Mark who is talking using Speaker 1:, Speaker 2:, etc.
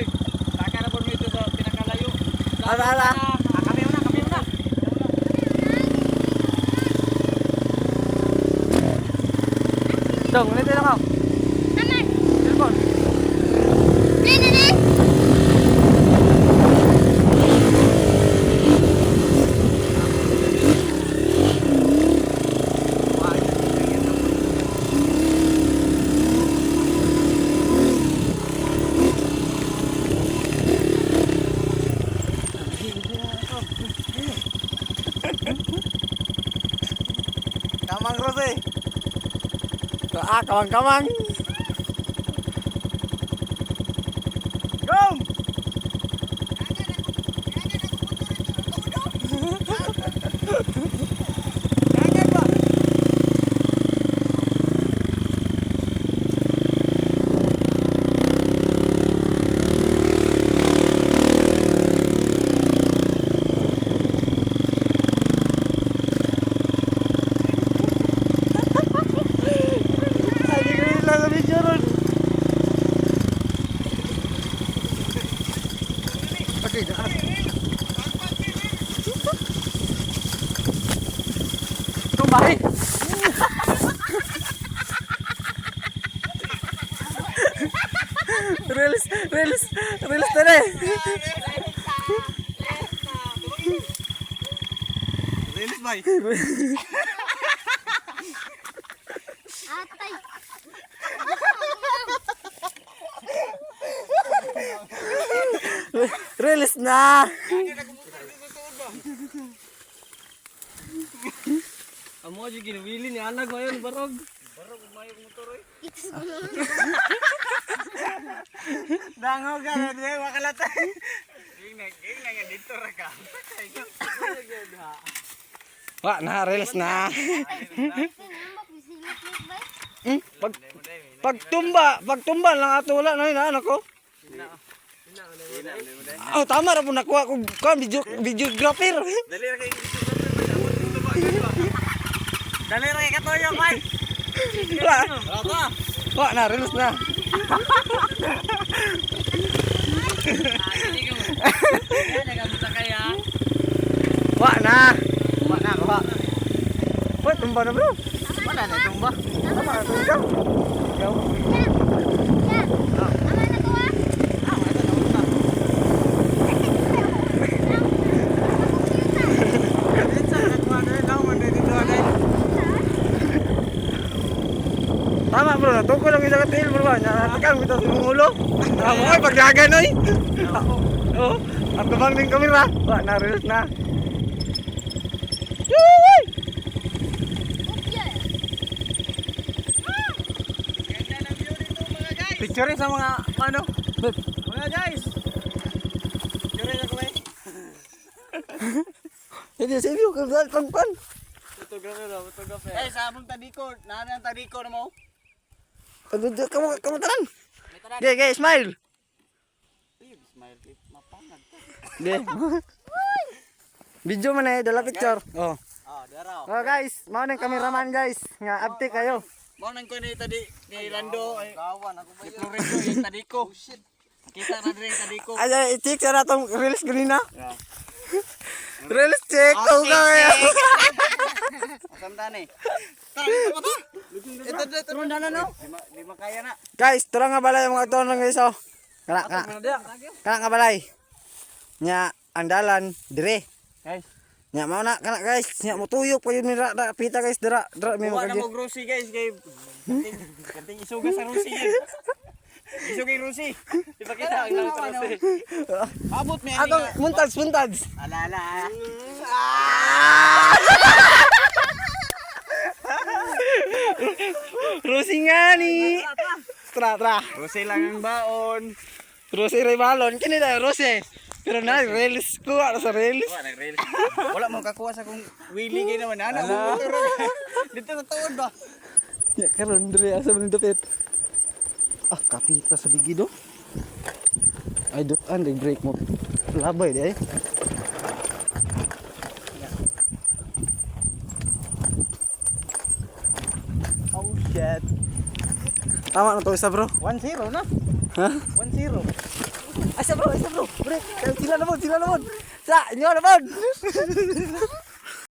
Speaker 1: Taka na po dito sa pinakalayo.
Speaker 2: Ala.
Speaker 1: Kami una.
Speaker 2: Dong, ulit lang ako. Telepon. Kamang Rose. Kamang. Gom! Kangen ba? Ay, di ko lang sa video ron. Okay, daan. Tumbay. Reels tadi. Reels bay.
Speaker 3: Atay.
Speaker 2: Reels na.
Speaker 1: Amo aja ginuwili ni anak ngayon barog. Barog may motor oy.
Speaker 2: Dango ka na di makalata.
Speaker 1: Ging na nga dito ra ka.
Speaker 2: Wah, nah reels na.
Speaker 3: Sinambak bisilit ba?
Speaker 2: Pagtumba lang ato wala na yun anak ko. Oh, tama ra po nakuha ko videographer.
Speaker 1: Dali ra kay Dali ra kay katoyo bay.
Speaker 2: Wah, nah reels na. Wah na. Wah, tumba na bro.
Speaker 1: Wala na tumba.
Speaker 2: Tama na ikaw. Ikaw.
Speaker 3: Ya. Aman na ko ah.
Speaker 2: Tama bro, natuko lang isa ka tail bro. Natakang kita sa ulo. Tama ay pagdagan oy. Oh, ang tabang ning kamera. Wah, na reels na. Yuy! Picture sa mga ano?
Speaker 1: Mga guys. Dire na ko eh.
Speaker 2: Hindi sa iyo kang pan.
Speaker 1: Photographer. Eh, sa among tadiko, naan ang tadiko na mo.
Speaker 2: Kamu tanan. Okay, smile.
Speaker 1: Smile kit mapangad.
Speaker 2: Di. Video man dala picture. Oh.
Speaker 1: Daraw.
Speaker 2: Oh guys, mao nang cameraman guys. Nga update kayo.
Speaker 1: Mo nang ko ni tadi ni Lando ay gawan ako ba. Florido yung tadiko. Oh shit. Kita na dire yung tadiko.
Speaker 2: Ay, i-check sa natong reels ganina. Reels check ko kaya.
Speaker 1: Asam tani. Ito na no. Di makaya na.
Speaker 2: Guys, turang nga balay mga ito lang guys oh. Kana nga balay. Nya andalan dire.
Speaker 1: Guys,
Speaker 2: Nya mao na kana guys. Nya motuyok pa yun nira pita guys dira mi
Speaker 1: wala
Speaker 2: magagi.
Speaker 1: mo grocery guys kay kanting isuga sa Rusi. Isugay Rusi. Ipakita ang nang Rusi. Abot mi
Speaker 2: Ato muntads.
Speaker 1: Alala.
Speaker 2: Rusi nga ni. Tra.
Speaker 1: Rusi lang ang baon.
Speaker 2: Rusi ray balon kini da Rusi. Pero na reels ko ano sa reels.
Speaker 1: Wala nag rail. Wala mo kakuha sa kung wheelie gay naman ana mo motor. Dito sa tuod ba?
Speaker 2: Ya karon dire asa man dapit. Ah, kapita sa ligido. Ay dutan day break mo. Labay di ay.
Speaker 1: Oh shit.
Speaker 2: Tama na to isa bro.
Speaker 1: 1-0 na.
Speaker 2: Ha?
Speaker 1: 1-0.
Speaker 2: Asa bro, asa bro. Bre, sila naman. Sa, inyo naman.